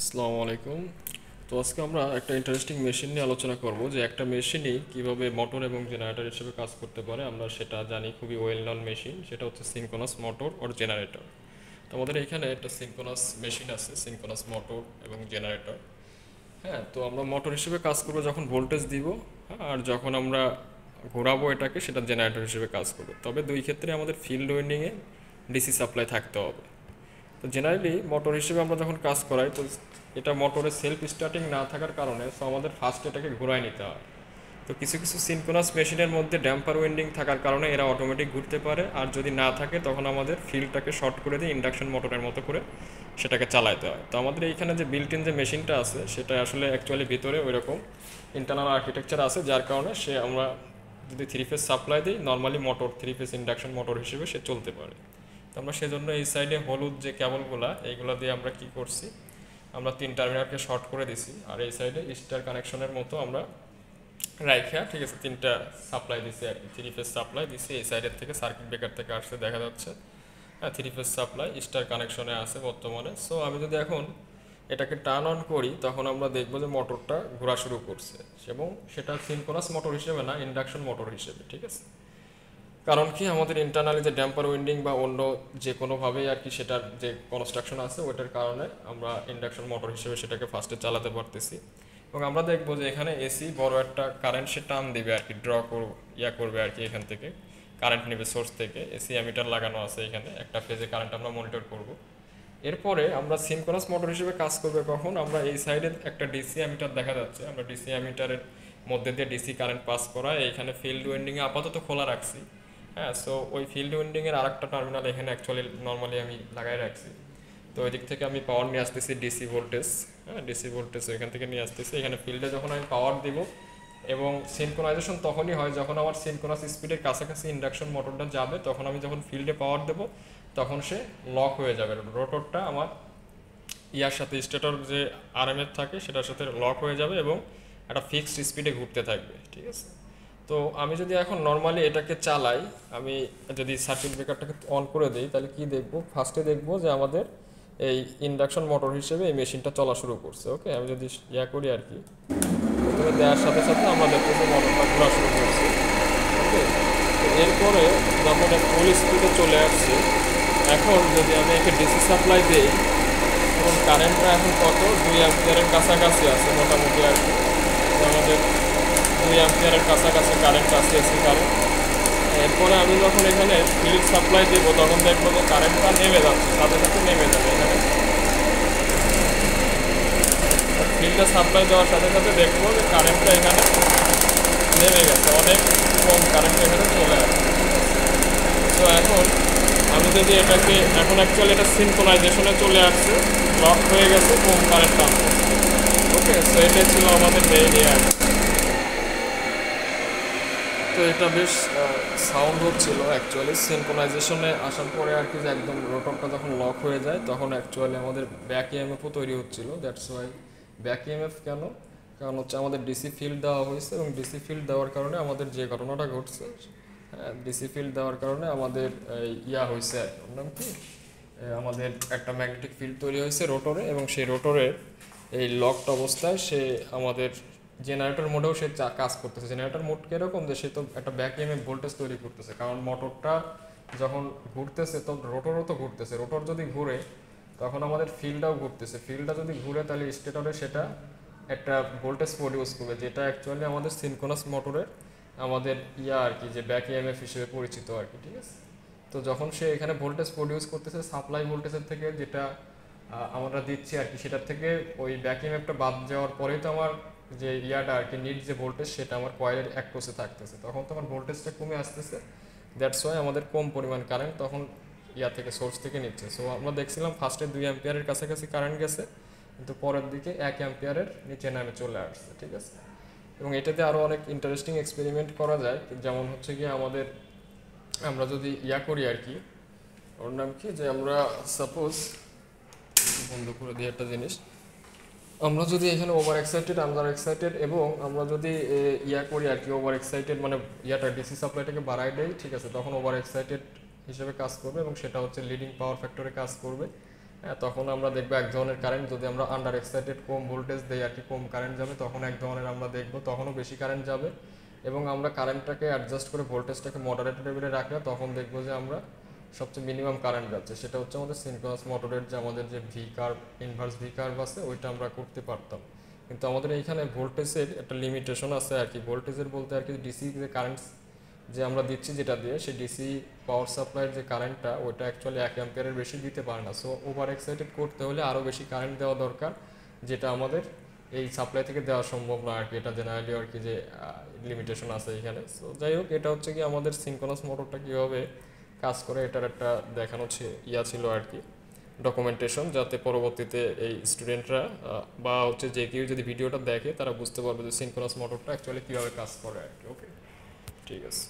আসসালামু আলাইকুম। তো আজকে আমরা একটা ইন্টারেস্টিং মেশিন নিয়ে আলোচনা করব যে একটা মেশিনই কিভাবে মোটর এবং জেনারেটর হিসেবে কাজ করতে পারে। আমরা সেটা জানি, খুবই ওয়েল নন মেশিন, সেটা হচ্ছে সিনক্রোনাস মোটর ওর জেনারেটর। তো আমাদের এখানে একটা সিনক্রোনাস মেশিন আছে, সিনক্রোনাস মোটর এবং জেনারেটর। হ্যাঁ, তো আমরা মোটর হিসেবে কাজ করবো যখন ভোল্টেজ দিব, হ্যাঁ, আর যখন আমরা ঘোরাবো এটাকে সেটা জেনারেটর হিসেবে কাজ করবে। তবে দুই ক্ষেত্রে আমাদের ফিল্ড উইন্ডিংয়ে ডিসি সাপ্লাই থাকতে হবে। তো জেনারেলি মোটর হিসেবে আমরা যখন কাজ করাই, তো এটা মোটরের সেলফ স্টার্টিং না থাকার কারণে সো আমাদের ফার্স্ট এটাকে ঘোরায় নিতে হয়। তো কিছু কিছু সিনক্রোনাস মেশিনের মধ্যে ড্যাম্পার উইন্ডিং থাকার কারণে এরা অটোমেটিক ঘুরতে পারে, আর যদি না থাকে তখন আমাদের ফিল্ডটাকে শর্ট করে দিয়ে ইন্ডাকশন মোটরের মতো করে সেটাকে চালাতে হয়। তো আমাদের এইখানে যে বিল্ট ইন যে মেশিনটা আছে সেটা আসলে অ্যাকচুয়ালি ভিতরে ওই রকম ইন্টারনাল আর্কিটেকচার আছে, যার কারণে সে আমরা যদি থ্রি ফেজ সাপ্লাই দিই, normally motor three phase induction motor হিসেবে সে চলতে পারে। তো আমরা সেজন্য এই সাইডে হলুদ যে কেবলগুলা এইগুলো দিয়ে আমরা কি করছি, আমরা তিন টার্মিনালকে শর্ট করে দিছি, আর এই সাইডে স্টার কানেকশনের মতো আমরা রাইখা, ঠিক আছে, তিনটা সাপ্লাই দিছি আর কি, থ্রি ফেজ সাপ্লাই দিছি। এই সাইডের থেকে সার্কিট ব্রেকার থেকে আসছে দেখা যাচ্ছে, হ্যাঁ, থ্রি ফেজ সাপ্লাই স্টার কানেকশনে আছে বর্তমানে। সো আমি যদি এখন এটাকে টার্ন অন করি তখন আমরা দেখবো যে মোটরটা ঘোরা শুরু করছে, এবং সেটা সিনক্রোনাস মোটর হিসেবে না, ইন্ডাকশন মোটর হিসেবে, ঠিক আছে। কারণ কি, আমাদের ইন্টারনালি যে ড্যাম্পার উইন্ডিং বা অন্য যে কোনোভাবেই আর কি সেটার যে কনস্ট্রাকশন আছে ওইটার কারণে আমরা ইন্ডাকশন মোটর হিসেবে সেটাকে ফার্স্টে চালাতে পারতেছি। এবং আমরা দেখবো যে এখানে এসি বড় একটা কারেন্ট সে টান দিবে আর কি, করবে আর কি, এখান থেকে কারেন্ট নেবে সোর্স থেকে। এসি অ্যামিটার লাগানো আছে এখানে, একটা ফেজে কারেন্ট আমরা মনিটর করব। এরপরে আমরা সিনক্রোনাস মোটর হিসেবে কাজ করবে কখন, আমরা এই সাইডে একটা ডিসি অ্যামিটার দেখা যাচ্ছে, আমরা ডিসি অ্যামিটারের মধ্যে দিয়ে ডিসি কারেন্ট পাস করা এইখানে ফিল্ড উইন্ডিংয়ে আপাতত খোলা রাখছি। হ্যাঁ, সো ওই ফিল্ড উইন্ডিংয়ের আরেকটা টার্মিনাল এখানে অ্যাকচুয়ালি নর্মালি আমি লাগাই রাখছি। তো ওই দিক থেকে আমি পাওয়ার নিয়ে আসতেছি ডিসি ভোল্টেজ, হ্যাঁ, ডিসি ভোল্টেজ এখান থেকে নিয়ে আসতেছি। এখানে ফিল্ডে যখন আমি পাওয়ার দিব, এবং সিনক্রোনাইজেশন তখনই হয় যখন আমার সিনক্রোনাস স্পিডের কাছাকাছি ইন্ডাকশন মোটরটা যাবে, তখন আমি যখন ফিল্ডে পাওয়ার দেব তখন সে লক হয়ে যাবে, রোটরটা আমার ইয়ার সাথে, স্টেটর যে আরএমএফ থাকে সেটার সাথে লক হয়ে যাবে এবং একটা ফিক্সড স্পিডে ঘুরতে থাকবে, ঠিক আছে। তো আমি যদি এখন নর্মালি এটাকে চালাই, আমি যদি সার্কিট ব্রেকারটাকে অন করে দিই, তাহলে কি দেখব, ফার্স্টে দেখব যে আমাদের এই ইন্ডাকশন মোটর হিসেবে এই মেশিনটা চলা শুরু করছে। ওকে, আমি যদি করি আর কি, প্রথমে দেওয়ার সাথে সাথে আমরা দেখতেছি মোটরটা ঘোরা শুরু করছে। ওকে, তো এরপরে যখন ফুল স্পিডে চলে আসছে, এখন যদি আমি একে ডিসি সাপ্লাই দিই, এবং কারেন্টটা এখন কত, 2 অ্যাম্পিয়ারের কাছাকাছি আছে মোটামুটি আর কি। তো আমাদের 2 অ্যাম্পিয়ারের কাছাকাছি কারেন্ট আছে, এসি কারেন্ট। এরপরে আমি যখন এখানে ফিল্ড সাপ্লাই দেবো তখন দেখবো যে কারেন্টটা নেমে যাচ্ছে, সাথে সাথে নেমে যাবে এখানে। ফিল্ডে সাপ্লাই দেওয়ার সাথে সাথে দেখবো যে কারেন্টটা এখানে নেমে গেছে, অনেক কম কারেন্ট এখানে চলে আসে। তো এখন আমি যদি এটাকে, এখন অ্যাকচুয়ালি এটা সিনক্রোনাইজেশনে চলে আসছে, লক হয়ে গেছে, কম কারেন্ট টানছে। ওকে, সো এটাই ছিল আমাদের মেইন ইয়ার। তো এটা বেশ সাউন্ড হচ্ছিল অ্যাকচুয়ালি সিনক্রোনাইজেশনে আসার পরে আর কি, যে একদম রোটরটা যখন লক হয়ে যায় তখন অ্যাকচুয়ালি আমাদের ব্যাক ইএমএফও তৈরি হচ্ছিল। দ্যাটস ওয়াই ব্যাক ইএমএফ কেন, কারণ হচ্ছে আমাদের ডিসি ফিল্ড দেওয়া হয়েছে, এবং ডিসি ফিল্ড দেওয়ার কারণে আমাদের যে ঘটনাটা ঘটছে, ডিসি ফিল্ড দেওয়ার কারণে আমাদের হয়েছে, ওর নাম কি, আমাদের একটা ম্যাগনেটিক ফিল্ড তৈরি হয়েছে রোটরে, এবং সেই রোটরের এই লকড অবস্থায় সে আমাদের জেনারেটর মোডেও সে কাজ করতেছে। জেনারেটর মোড কীরকম, যে সে তো একটা ব্যাক ইএমএফ ভোল্টেজ তৈরি করতেছে, কারণ মোটরটা যখন ঘুরতেছে তো রোটরও তো ঘুরতেছে, রোটর যদি ঘুরে তখন আমাদের ফিল্ডটাও ঘুরতেছে, ফিল্ডটা যদি ঘুরে তাহলে স্টেটরে সেটা একটা ভোল্টেজ প্রডিউস করবে, যেটা অ্যাকচুয়ালি আমাদের সিনক্রোনাস মোটরের আমাদের আর কি, যে ব্যাক ইএমএফ হিসেবে পরিচিত আর কি, ঠিক আছে। তো যখন সে এখানে ভোল্টেজ প্রডিউস করতেছে সাপ্লাই ভোল্টেজের থেকে, যেটা আমরা দিচ্ছি আর কি, সেটার থেকে ওই ব্যাক ইএমএফটা বাদ যাওয়ার পরেই তো আমার যে আর কি নিট যে ভোল্টেজ সেটা আমার কয়েলের অ্যাক্রসে থাকতেছে, তখন তো আমার ভোল্টেজটা কমে আসতেছে। দ্যাটস ওয়াই আমাদের কম পরিমাণ কারেন্ট তখন থেকে সোর্স থেকে নিচ্ছে। সো আমরা দেখছিলাম ফার্স্টে 2 অ্যাম্পিয়ারের কাছাকাছি কারেন্ট গেছে, কিন্তু পরের দিকে 1 অ্যাম্পিয়ারের নিচে নামে চলে আসছে, ঠিক আছে। এবং এটাতে আরও অনেক ইন্টারেস্টিং এক্সপেরিমেন্ট করা যায়, যেমন হচ্ছে গিয়ে আমাদের, আমরা যদি করি আর কি, ওর নাম কি, যে আমরা সাপোজ বন্ধ করে দিই একটা জিনিস, আমরা যদি এখানে ওভার এক্সাইটেড, আন্ডার এক্সাইটেড, এবং আমরা যদি করি আর কি, ওভার এক্সাইটেড মানে ডিসি সাপ্লাইটাকে বাড়াই দেয়, ঠিক আছে, তখন ওভার এক্সাইটেড হিসেবে কাজ করবে, এবং সেটা হচ্ছে লিডিং পাওয়ার ফ্যাক্টরে কাজ করবে। হ্যাঁ, তখন আমরা দেখবো এক ধরনের কারেন্ট, যদি আমরা আন্ডার এক্সাইটেড কম ভোল্টেজ দেই আর কি, কম কারেন্ট যাবে, তখন এক ধরনের আমরা দেখবো তখনও বেশি কারেন্ট যাবে। এবং আমরা কারেন্টটাকে অ্যাডজাস্ট করে ভোল্টেজটাকে মডারেট লেভেলে রাখলে তখন দেখবো যে আমরা সবচেয়ে মিনিমাম কারেন্ট যাচ্ছে, সেটা হচ্ছে আমাদের সিনক্রোনাস মোটরের যে আমাদের যে V curve, inverse V curve আছে, ওইটা আমরা করতে পারতাম। কিন্তু আমাদের এইখানে ভোল্টেজের একটা লিমিটেশন আছে আর কি, ভোল্টেজের বলতে আর কি ডিসি যে কারেন্ট যে আমরা দিচ্ছি যেটা দিয়ে, সেই ডিসি পাওয়ার সাপ্লাইয়ের যে কারেন্টটা ওইটা অ্যাকচুয়ালি 1 অ্যাম্পিয়ারের বেশি দিতে পারে না। সো ওভার এক্সাইটেড করতে হলে আরও বেশি কারেন্ট দেওয়া দরকার, যেটা আমাদের এই সাপ্লাই থেকে দেওয়া সম্ভব না আর কি। এটা জেনারেলি আর কি যে লিমিটেশন আছে এখানে। সো যাই হোক, এটা হচ্ছে কি আমাদের সিনক্রোনাস মোটরটা কীভাবে কাজ করে এটার একটা দেখানো ছিল আর কি, ডকুমেন্টেশন, যাতে পরবর্তীতে এই স্টুডেন্টরা বা হচ্ছে যে কেউ যদি ভিডিওটা দেখে তারা বুঝতে পারবে যে সিনক্রোনাস মোটরটা অ্যাকচুয়ালি কীভাবে কাজ করে আর কি। ওকে, ঠিক আছে।